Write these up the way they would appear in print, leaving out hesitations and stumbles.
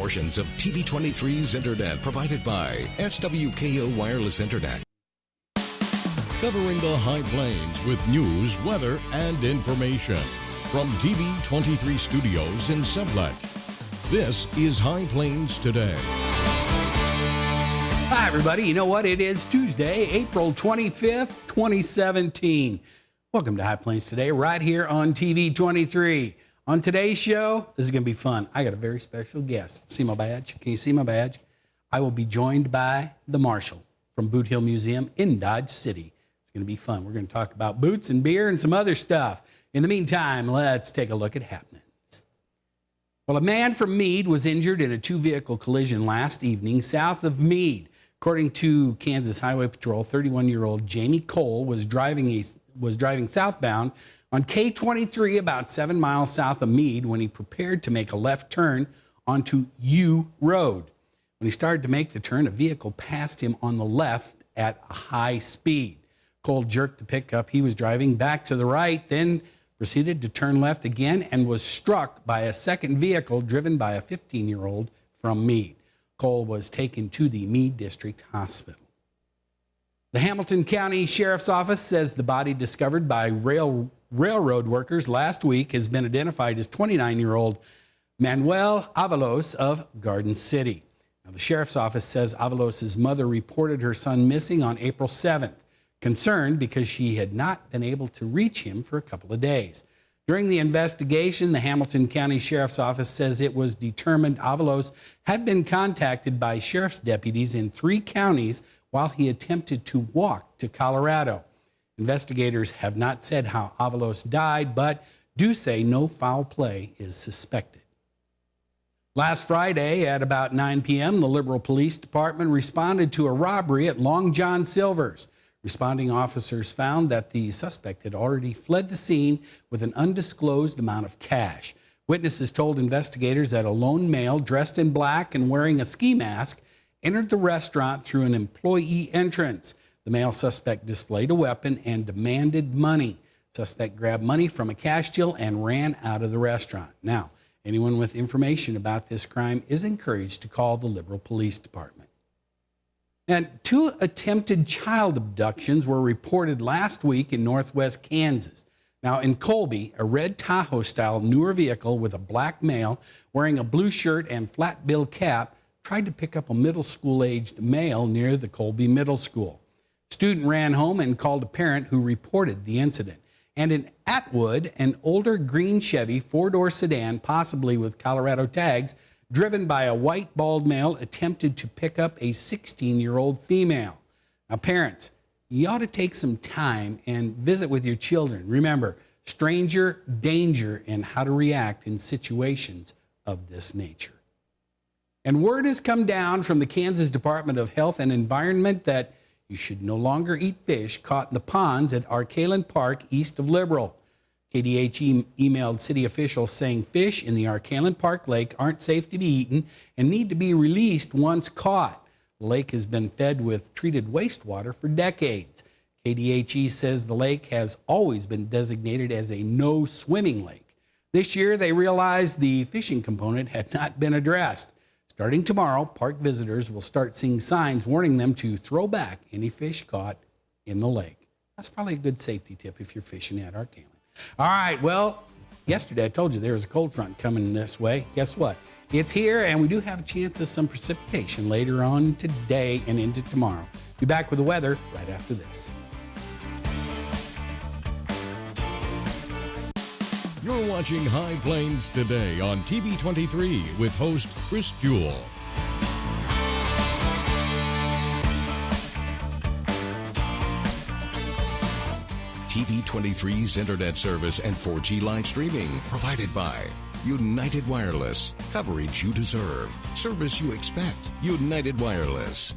Portions of TV23's internet provided by SWKO Wireless Internet. Covering the High Plains with news, weather, and information. From TV23 Studios in Sublette, this is High Plains Today. Hi, everybody. You know what? It is Tuesday, April 25th, 2017. Welcome to High Plains Today, right here on TV23. On today's show, this is going to be fun. I got a very special guest. See my badge? Can you see my badge? I will be joined by the Marshal from Boot Hill Museum in Dodge City. It's going to be fun. We're going to talk about boots and beer and some other stuff. In the meantime, let's take a look at happenings. Well, a man from Meade was injured in a two-vehicle collision last evening south of Meade. According to Kansas Highway Patrol, 31-year-old Jamie Cole was driving southbound on K-23 about 7 miles south of Meade when he prepared to make a left turn onto U Road. When he started to make the turn, a vehicle passed him on the left at a high speed. Cole jerked the pickup he was driving back to the right, then proceeded to turn left again and was struck by a second vehicle driven by a 15-year-old from Meade. Cole was taken to the Meade District Hospital. The Hamilton County Sheriff's Office says the body discovered by railroad workers last week has been identified as 29-year-old Manuel Avalos of Garden City. Now, the Sheriff's Office says Avalos' mother reported her son missing on April 7th, concerned because she had not been able to reach him for a couple of days. During the investigation, the Hamilton County Sheriff's Office says it was determined Avalos had been contacted by sheriff's deputies in 3 counties while he attempted to walk to Colorado. Investigators have not said how Avalos died, but do say no foul play is suspected. Last Friday at about 9 p.m., the Liberal Police Department responded to a robbery at Long John Silver's. Responding officers found that the suspect had already fled the scene with an undisclosed amount of cash. Witnesses told investigators that a lone male dressed in black and wearing a ski mask entered the restaurant through an employee entrance. The male suspect displayed a weapon and demanded money. Suspect grabbed money from a cash till and ran out of the restaurant. Now, anyone with information about this crime is encouraged to call the Liberal Police Department. And 2 attempted child abductions were reported last week in northwest Kansas. Now, in Colby, a red Tahoe-style newer vehicle with a black male wearing a blue shirt and flat bill cap tried to pick up a middle school-aged male near the Colby Middle School. Student ran home and called a parent who reported the incident. And in Atwood, an older green Chevy 4-door sedan, possibly with Colorado tags, driven by a white bald male, attempted to pick up a 16-year-old female. Now, parents, you ought to take some time and visit with your children. Remember, stranger danger and how to react in situations of this nature. And word has come down from the Kansas Department of Health and Environment that you should no longer eat fish caught in the ponds at Arcaland Park east of Liberal. KDH emailed city officials saying fish in the Arcaland Park Lake aren't safe to be eaten and need to be released once caught. The lake has been fed with treated wastewater for decades. KDHE says the lake has always been designated as a no-swimming lake. This year, they realized the fishing component had not been addressed. Starting tomorrow, park visitors will start seeing signs warning them to throw back any fish caught in the lake. That's probably a good safety tip if you're fishing at Arcaland. All right, well, yesterday I told you there was a cold front coming this way. Guess what? It's here, and we do have a chance of some precipitation later on today and into tomorrow. Be back with the weather right after this. You're watching High Plains Today on TV23 with host Chris Jewell. TV23's internet service and 4G live streaming provided by United Wireless. Coverage you deserve. Service you expect. United Wireless.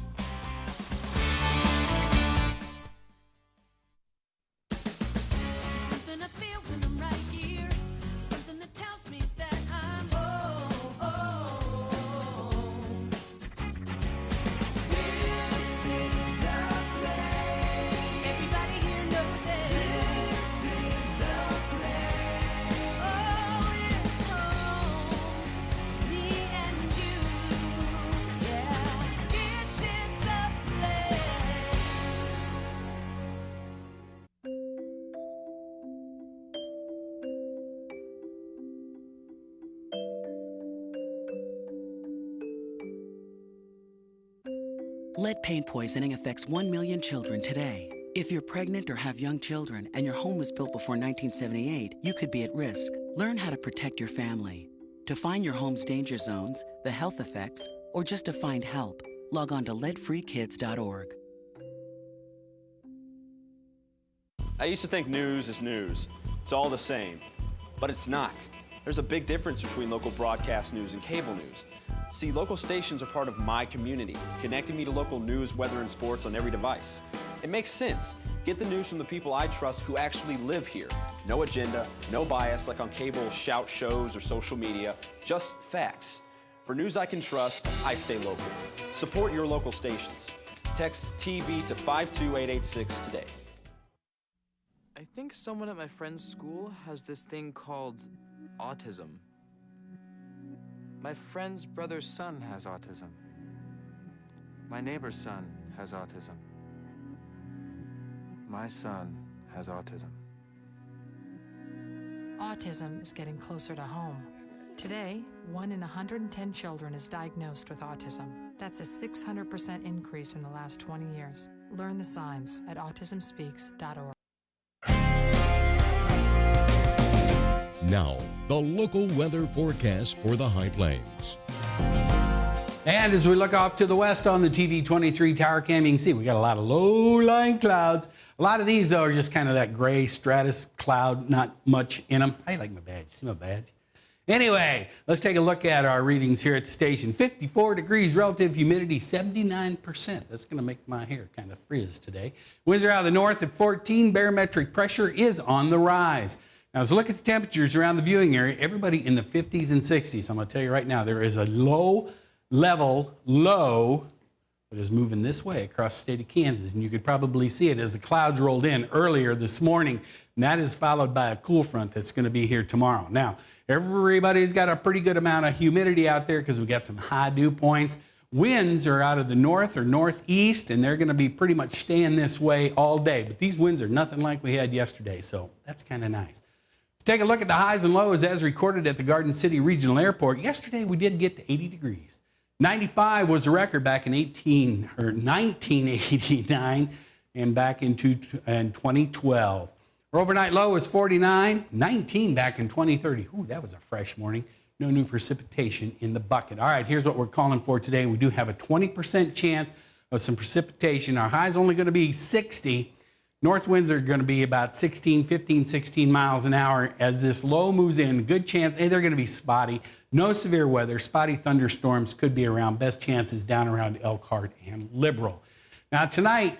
Oh, it's home to me and you. Lead paint poisoning affects 1 million children today. If you're pregnant or have young children and your home was built before 1978, you could be at risk. Learn how to protect your family. To find your home's danger zones, the health effects, or just to find help, log on to leadfreekids.org. I used to think news is news. It's all the same. But it's not. There's a big difference between local broadcast news and cable news. See, local stations are part of my community, connecting me to local news, weather, and sports on every device. It makes sense. Get the news from the people I trust who actually live here. No agenda, no bias like on cable shout shows or social media, just facts. For news I can trust, I stay local. Support your local stations. Text TV to 52886 today. I think someone at my friend's school has this thing called autism. My friend's brother's son has autism. My neighbor's son has autism. My son has autism. Autism is getting closer to home. Today, 1 in 110 children is diagnosed with autism. That's a 600% increase in the last 20 years. Learn the signs at autismspeaks.org. Now, the local weather forecast for the High Plains. And as we look off to the west on the TV23 tower cam, you can see we got a lot of low-lying clouds. A lot of these, though, are just kind of that gray stratus cloud, not much in them. I like my badge. See my badge? Anyway, let's take a look at our readings here at the station. 54 degrees, relative humidity 79%. That's going to make my hair kind of frizz today. Winds are out of the north at 14. Barometric pressure is on the rise. Now, as we look at the temperatures around the viewing area, everybody in the 50s and 60s. I'm going to tell you right now, there is a low-level low that is moving this way across the state of Kansas, and you could probably see it as the clouds rolled in earlier this morning, and that is followed by a cool front that's going to be here tomorrow. Now, everybody's got a pretty good amount of humidity out there because we got some high dew points. Winds are out of the north or northeast, and they're going to be pretty much staying this way all day, but these winds are nothing like we had yesterday, so that's kind of nice. Take a look at the highs and lows as recorded at the Garden City Regional Airport. Yesterday, we did get to 80 degrees. 95 was the record back in 1989 and back in 2012. Our overnight low was 49, 19 back in 2030. Ooh, that was a fresh morning. No new precipitation in the bucket. All right, here's what we're calling for today. We do have a 20% chance of some precipitation. Our high is only going to be 60. North winds are going to be about 16 miles an hour as this low moves in. Good chance, they're going to be spotty. No severe weather. Spotty thunderstorms could be around. Best chances down around Elkhart and Liberal. Now tonight,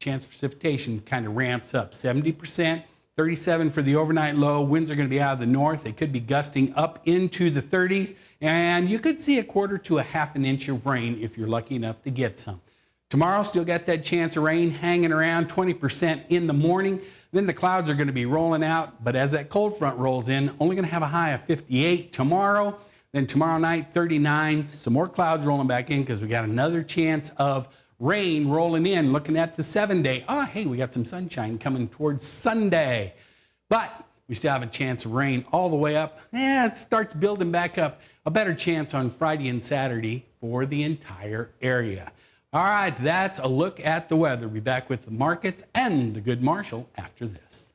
chance of precipitation kind of ramps up. 70%, 37 for the overnight low. Winds are going to be out of the north. They could be gusting up into the 30s. And you could see a quarter to a half an inch of rain if you're lucky enough to get some. Tomorrow, still got that chance of rain hanging around, 20% in the morning. Then the clouds are going to be rolling out, but as that cold front rolls in, only going to have a high of 58 tomorrow. Then tomorrow night, 39. Some more clouds rolling back in because we got another chance of rain rolling in. Looking at the 7-day. Oh, hey, we got some sunshine coming towards Sunday. But we still have a chance of rain all the way up. It starts building back up. A better chance on Friday and Saturday for the entire area. All right, that's a look at the weather. We'll be back with the markets and the Good Marshal after this.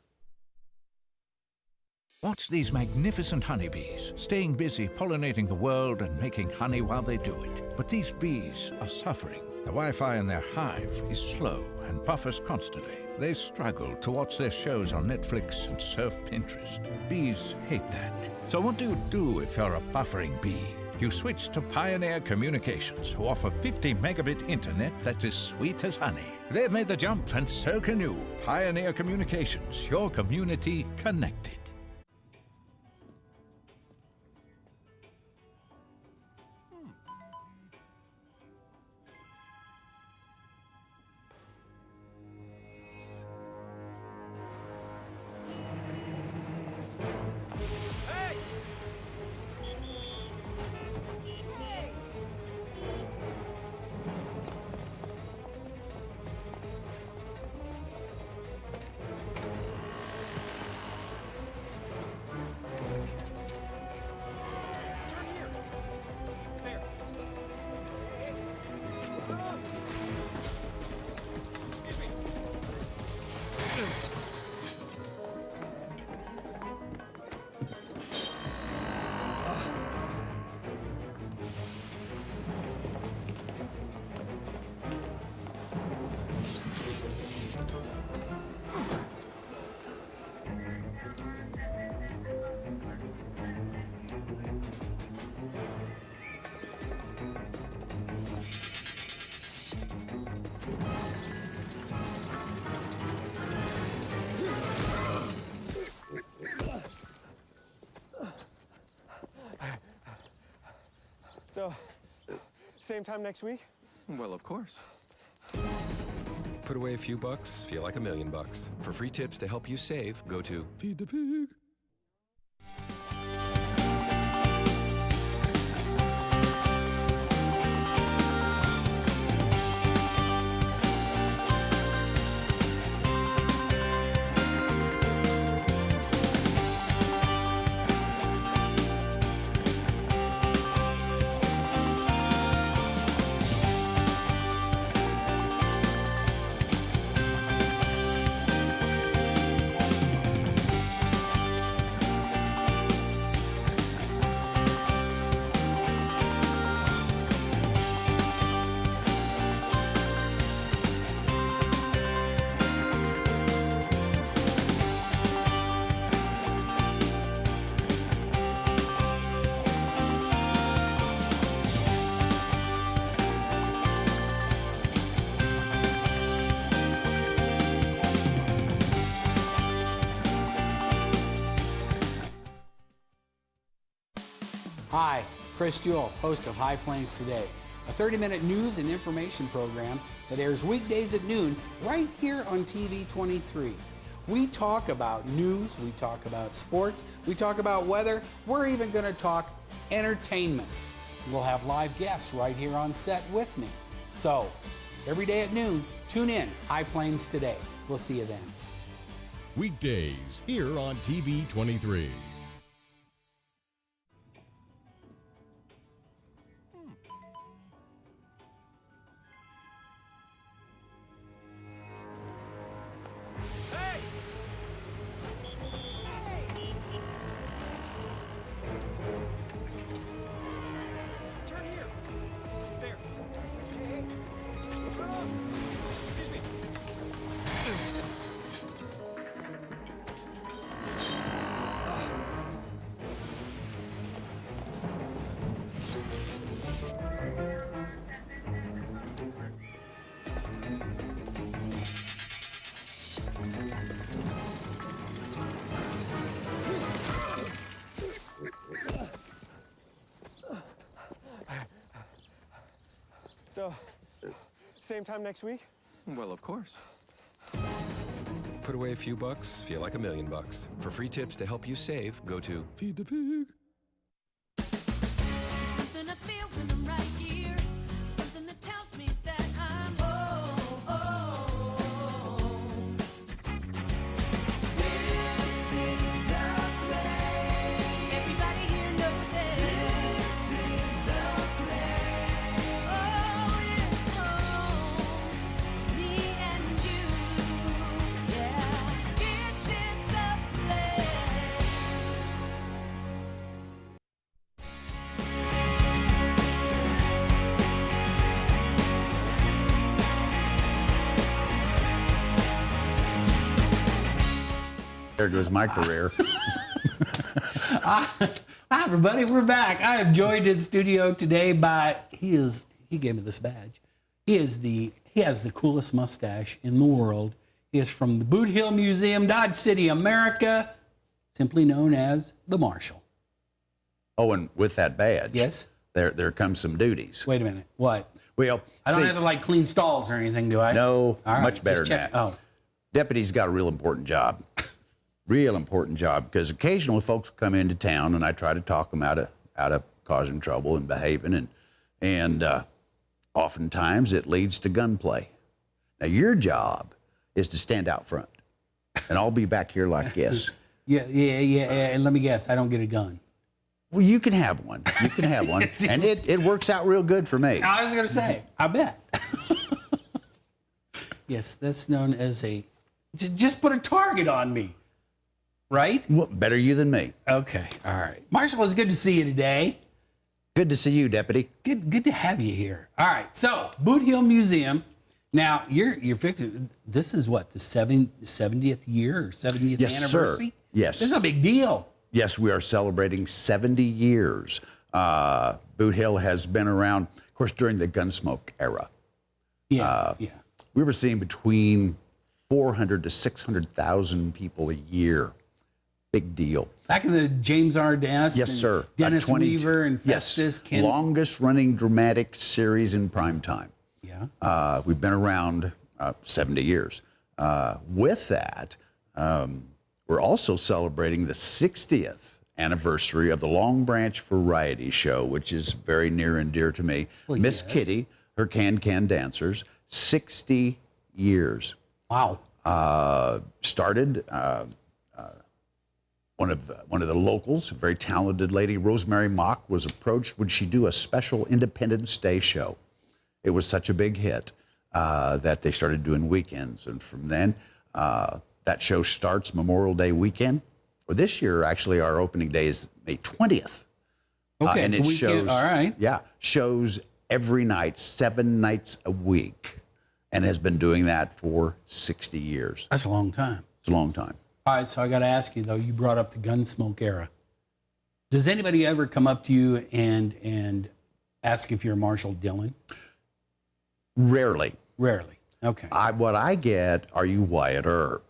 Watch these magnificent honeybees, staying busy pollinating the world and making honey while they do it. But these bees are suffering. The Wi-Fi in their hive is slow and buffers constantly. They struggle to watch their shows on Netflix and surf Pinterest. Bees hate that. So what do you do if you're a buffering bee? You switch to Pioneer Communications, who offer 50 megabit internet that's as sweet as honey. They've made the jump, and so can you. Pioneer Communications, your community connected. Same time next week? Well, of course. Put away a few bucks, feel like $1 million. For free tips to help you save, go to Feed the Pig. Hi, Chris Jewell, host of High Plains Today, a 30-minute news and information program that airs weekdays at noon right here on TV 23. We talk about news, we talk about sports, we talk about weather, we're even going to talk entertainment. We'll have live guests right here on set with me. So, every day at noon, tune in, High Plains Today. We'll see you then. Weekdays here on TV 23. So, same time next week? Well, of course. Put away a few bucks, feel like $1 million. For free tips to help you save, go to Feed the Pig. Something I feel when I'm right here. Something that tells me that I'm home. This is the place. Everybody here knows it. This is the place. Oh, it's home to me and you. Yeah, this is the place. There goes my career. Hi, everybody. We're back. I am joined in studio today by he gave me this badge. He has the coolest mustache in the world. He is from the Boot Hill Museum, Dodge City, America, simply known as the Marshal. Oh, and with that badge, Yes. there comes some duties. Wait a minute. What? Well, I don't see, have to like clean stalls or anything, do I? No, All right, much better just than check- that. Oh, Deputy's got a real important job. Real important job, because occasionally folks come into town and I try to talk them out of causing trouble and behaving, and oftentimes it leads to gunplay. Now your job is to stand out front, and I'll be back here like this. yeah. And let me guess, I don't get a gun. Well, you can have one. You can have one, and it works out real good for me. I was going to say, I bet. Yes, that's known as just put a target on me, right? Well, better you than me. Okay, all right. Marshall, it's good to see you today. Good to see you, Deputy. Good to have you here. All right, so Boot Hill Museum. Now you're fixing. This is what, the 70th year or 70th Yes, anniversary? sir. Yes. This is a big deal. Yes, we are celebrating 70 years. Boot Hill has been around, of course, during the Gunsmoke era. Yeah, We were seeing between 400 to 600,000 people a year Big deal. Back in the James Arness, Yes, and sir. Dennis 22 Weaver and Festus. Yes. Longest running dramatic series in prime time. Yeah. We've been around 70 years. With that, we're also celebrating the 60th anniversary of the Long Branch Variety Show, which is very near and dear to me. Well, Miss yes. Kitty, her Can Dancers, 60 years. Wow. Started one of the locals, a very talented lady, Rosemary Mock, was approached. Would she do a special Independence Day show? It was such a big hit that they started doing weekends, and from then that show starts Memorial Day weekend. Well, this year, actually, our opening day is May 20th. Okay, and it weekend, shows. all right. Yeah, shows every night, 7 nights a week, and has been doing that for 60 years. That's a long time. It's a long time. All right, so I got to ask you, though, you brought up the Gunsmoke era. Does anybody ever come up to you and ask if you're Marshall Dillon? Rarely. Rarely. Okay. What I get, are you Wyatt Earp?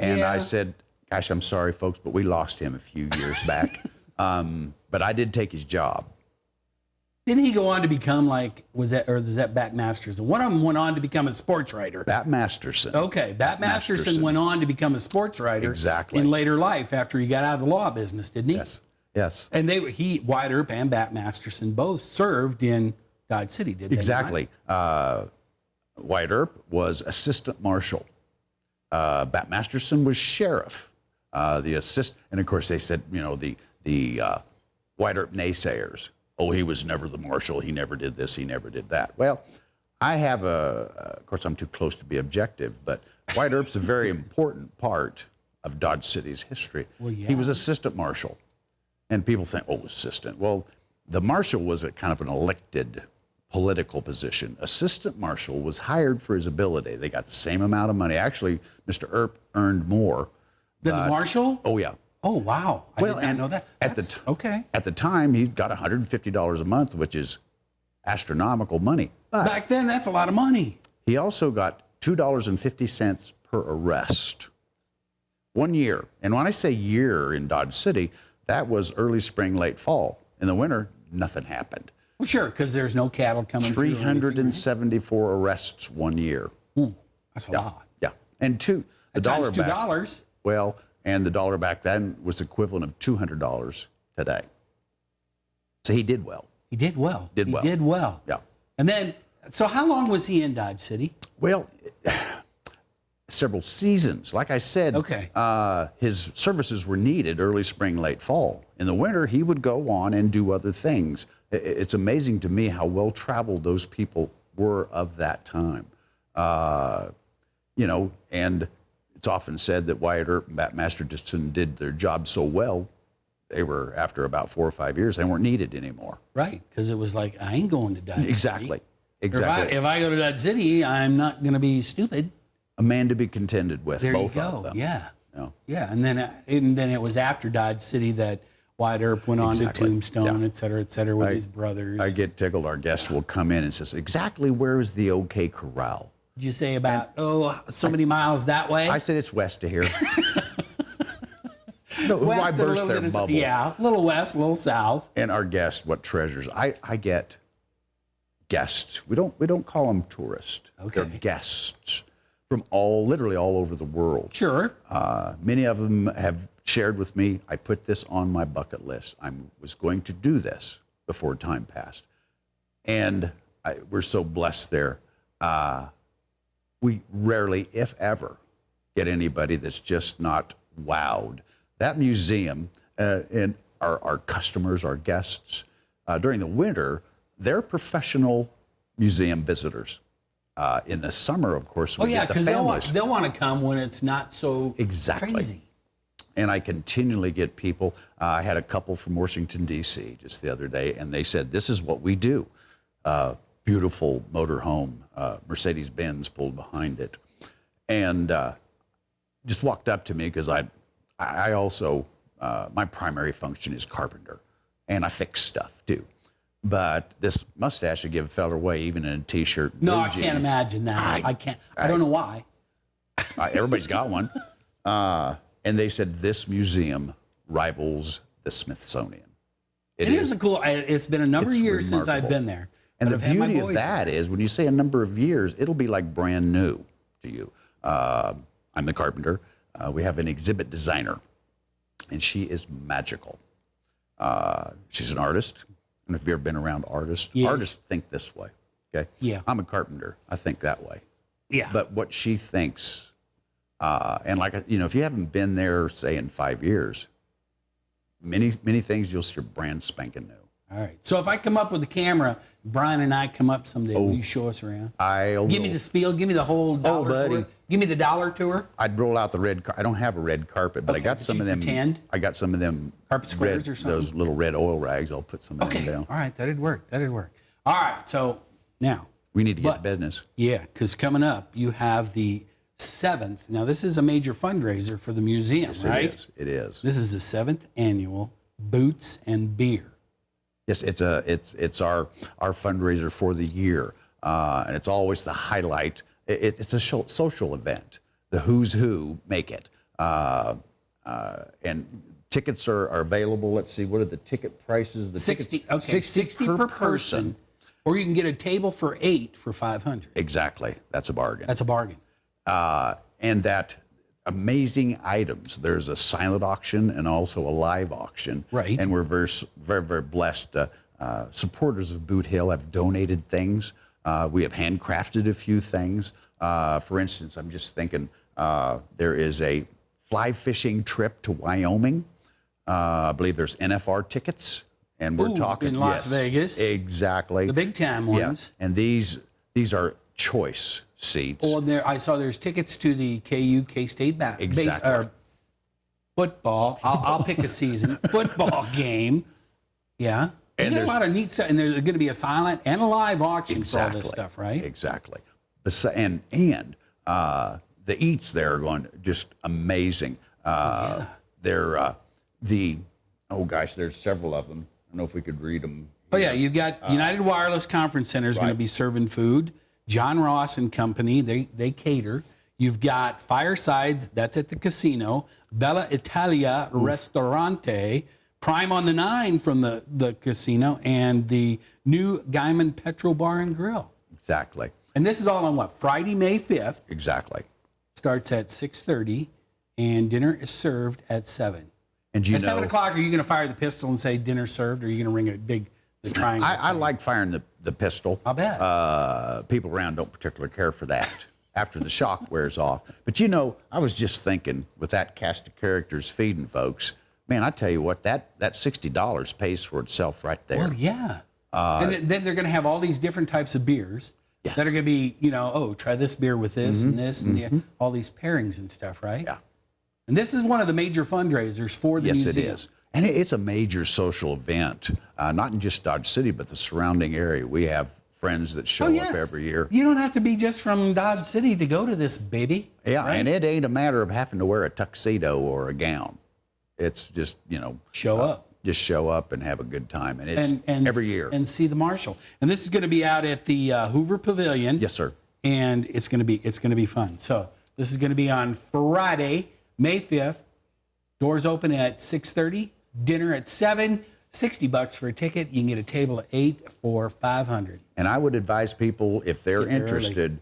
And Yeah. I said, gosh, I'm sorry, folks, but we lost him a few years back. But I did take his job. Didn't he go on to become was that Bat Masterson? One of them went on to become a sports writer. Bat Masterson. Okay, Bat Masterson went on to become a sports writer. Exactly. In later life after he got out of the law business, didn't he? Yes. Yes. And Wyatt Earp and Bat Masterson both served in Dodge City, did they? Exactly. Wyatt Earp was assistant marshal. Bat Masterson was sheriff. And of course they said, the Wyatt Earp naysayers. Oh, he was never the marshal. He never did this. He never did that. Well, I have of course, I'm too close to be objective, but Wyatt Earp's a very important part of Dodge City's history. Well, yeah. He was assistant marshal. And people think, oh, assistant. Well, the marshal was a kind of an elected political position. Assistant marshal was hired for his ability. They got the same amount of money. Actually, Mr. Earp earned more. Than the marshal? Oh, yeah. Oh, wow. I did not know that. Okay. At the time, he got $150 a month, which is astronomical money. But back then, that's a lot of money. He also got $2.50 per arrest. 1 year. And when I say year in Dodge City, that was early spring, late fall. In the winter, nothing happened. Well, sure, because there's no cattle coming through. 374 arrests 1 year. Ooh, that's a lot. Yeah. And the dollar back. $2. Well, and the dollar back then was equivalent of $200 today. So he did well. He did well. He did well. Yeah. And then, so how long was he in Dodge City? Well, several seasons. Like I said, okay. His services were needed early spring, late fall. In the winter, he would go on and do other things. It's amazing to me how well-traveled those people were of that time. And it's often said that Wyatt Earp and Bat Masterson did their job so well, they were, after about 4 or 5 years, they weren't needed anymore. Right, because it was like, I ain't going to Dodge Exactly. City. Exactly. If I go to Dodge City, I'm not going to be stupid. A man to be contended with, there both you go. of them. Yeah. No. Yeah, and then it was after Dodge City that Wyatt Earp went on to Tombstone, et cetera, with his brothers. I get tickled. Our guest will come in and says, exactly where is the OK Corral? Did you say about, so many miles that way? I said it's west of here. No, west why burst their bubble? Yeah, a little west, a little south. And our guest, what treasures? I get guests. We don't call them tourists. Okay. They're guests from literally all over the world. Sure. Many of them have shared with me, I put this on my bucket list. I was going to do this before time passed. And we're so blessed there. We rarely, if ever, get anybody that's just not wowed. That museum and our customers, our guests, during the winter, they're professional museum visitors. In the summer, of course, we get the families. They'll want to come when it's not so crazy. And I continually get people. I had a couple from Washington, D.C. just the other day, and they said, this is what we do. Beautiful motor home, Mercedes-Benz pulled behind it. And just walked up to me because I also, my primary function is carpenter, and I fix stuff too. But this mustache would give a fella away even in a T-shirt. No, I can't imagine that. I can't. I don't know why. Everybody's got one. And they said this museum rivals the Smithsonian. It is a cool. It's been a number of years since I've been there. And but the I've had my beauty of boys that there. is when you say a number of years, it'll be like brand new to you. I'm the carpenter. We have an exhibit designer, and she is magical. She's an artist. And if you've ever been around artists, Yes. artists think this way. Okay. Yeah. I'm a carpenter. I think that way. Yeah. But what she thinks, and like, you know, if you haven't been there, say in 5 years, many things you'll see are brand spanking new. All right. So if I come up with the camera, Brian and I come up someday, will you show us around? Give me the spiel. Give me the whole dollar buddy. tour. Give me the dollar tour. I'd roll out the red carpet. I don't have a red carpet, but I got some of them. Pretend? I got some of them Carpet squares or something? Those little red oil rags. I'll put some of them down. All right. That'd work. All right. So now. We need to get to business. Yeah, because coming up, you have the 7th. Now, this is a major fundraiser for the museum, Yes, right? It is. This is the 7th annual Boots and Beer. Yes, it's our fundraiser for the year, and it's always the highlight. It's a social event. The who's who make it, and tickets are available. Let's see, what are the ticket prices? The 60 tickets, per person. Or you can get a table for 8 for $500. Exactly, that's a bargain. That's a bargain. And that amazing items. There's a silent auction and also a live auction. Right. And we're very blessed. Supporters of Boot Hill have donated things. We have handcrafted a few things. For instance, I'm just thinking there is a fly fishing trip to Wyoming. I believe there's NFR tickets. And we're talking in Las Vegas. Exactly. The big time ones. Yeah. And these are choice seats. Oh, and I saw there's tickets to the K-State Exactly. Football. I'll pick a season. Football game. Yeah. And There's a there's- lot of neat stuff. And there's going to be a silent and a live auction for all this stuff, right? Exactly. And the eats there are going just amazing. They're there's several of them. I don't know if we could read them. Oh, yeah. You've got United Wireless Conference Center is going to be serving food. John Ross and Company, they cater. You've got Firesides, that's at the casino. Bella Italia Ristorante, Prime on the 9 from the casino, and the new Guyman Petro Bar and Grill. Exactly. And this is all on what? Friday, May 5th. Exactly. Starts at 6:30, and dinner is served at 7. And at 7 o'clock, are you going to fire the pistol and say dinner served, or are you going to ring the triangle? I like firing the pistol. I bet. People around don't particularly care for that after the shock wears off. But I was just thinking with that cast of characters feeding folks, man, I tell you what, that $60 pays for itself right there. Well, yeah. And then they're going to have all these different types of beers that are going to be, try this beer with this and this and all these pairings and stuff, right? Yeah. And this is one of the major fundraisers for the museum. Yes, it is. And it's a major social event, not in just Dodge City, but the surrounding area. We have friends that show up every year. You don't have to be just from Dodge City to go to this, baby. Yeah, right? and it ain't a matter of having to wear a tuxedo or a gown. It's just, show up. Just show up and have a good time. And it's every year. And see the Marshal. And this is going to be out at the Hoover Pavilion. Yes, sir. And it's going to be fun. So this is going to be on Friday, May 5th. Doors open at 6:30. Dinner at 7. $60 for a ticket. You can get a table at 8 for $500. And I would advise people, if they're Get there interested,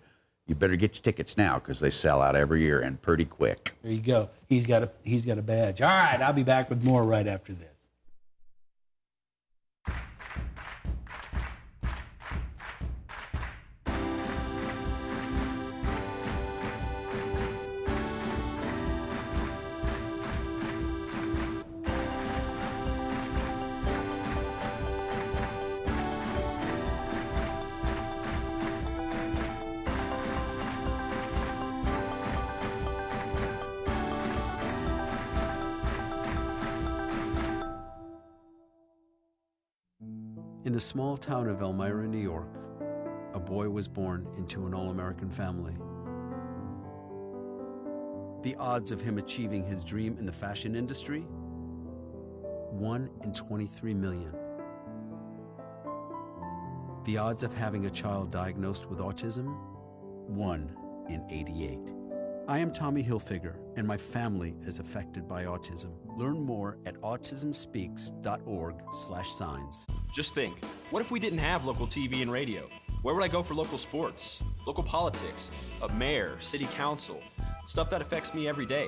you better get your tickets now because they sell out every year and pretty quick. There you go. He's got a badge. All right, I'll be back with more right after this. In the small town of Elmira, New York, a boy was born into an all-American family. The odds of him achieving his dream in the fashion industry? 1 in 23 million. The odds of having a child diagnosed with autism? 1 in 88. I am Tommy Hilfiger, and my family is affected by autism. Learn more at autismspeaks.org/signs. Just think, what if we didn't have local TV and radio? Where would I go for local sports, local politics, a mayor, city council, stuff that affects me every day?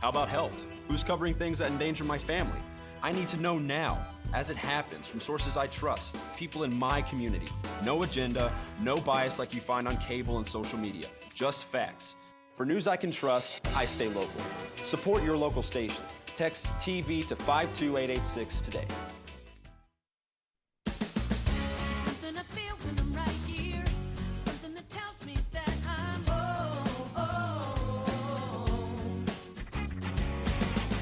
How about health? Who's covering things that endanger my family? I need to know now, as it happens, from sources I trust, people in my community. No agenda, no bias like you find on cable and social media, just facts. For news I can trust, I stay local. Support your local station. Text TV to 52886 today. Something I feel when I'm right here. Something that tells me that I'm home.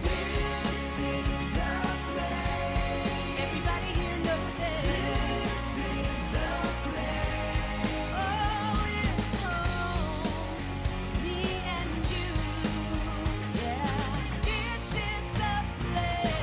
This is the place. Everybody here knows it. This is the place. Oh, it's home to me and you. Yeah, this is the place.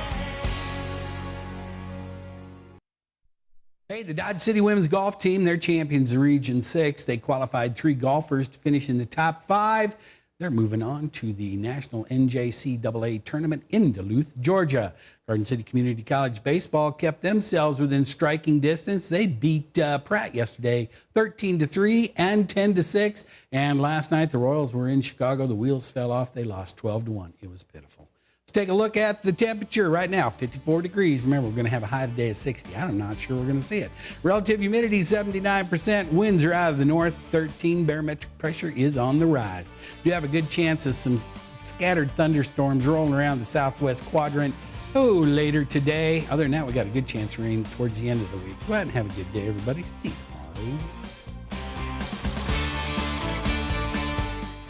Hey, the Dodge City women's golf team, they're champions of Region 6. They qualified 3 golfers to finish in the top 5. They're moving on to the National NJCAA tournament in Duluth, Georgia. Garden City Community College baseball kept themselves within striking distance. They beat Pratt yesterday 13-3 and 10-6. And last night the Royals were in Chicago. The wheels fell off. They lost 12-1. It was pitiful. Let's take a look at the temperature right now, 54 degrees. Remember, we're going to have a high today of 60. I'm not sure we're going to see it. Relative humidity, 79%. Winds are out of the north, 13. Barometric pressure is on the rise. You have a good chance of some scattered thunderstorms rolling around the southwest quadrant. Later today. Other than that, we got a good chance of rain towards the end of the week. Go ahead and have a good day, everybody. See you tomorrow.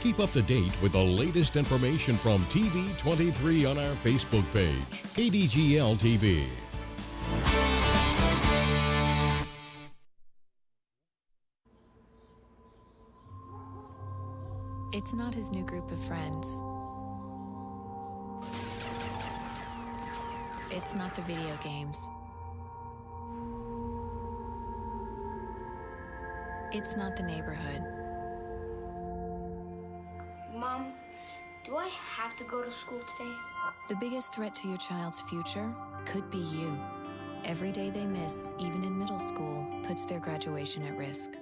Keep up to date with the latest information from TV 23 on our Facebook page, KDGL TV. It's not his new group of friends. It's not the video games. It's not the neighborhood. Mom, do I have to go to school today? The biggest threat to your child's future could be you. Every day they miss, even in middle school, puts their graduation at risk.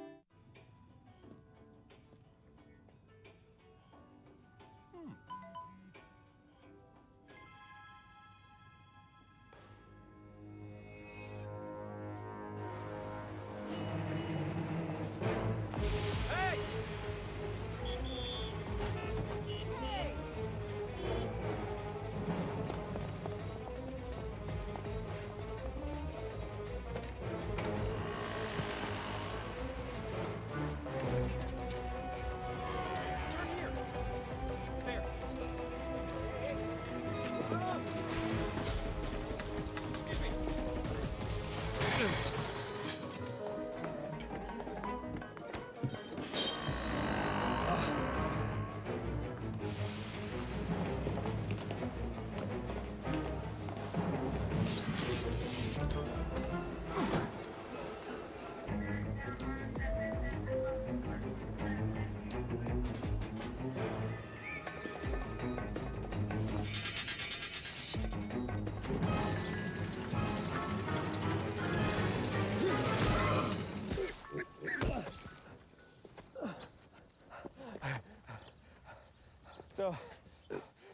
So,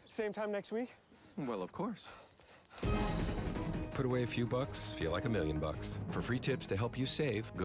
same time next week? Well, of course. Put away a few bucks, feel like $1,000,000. For free tips to help you save, go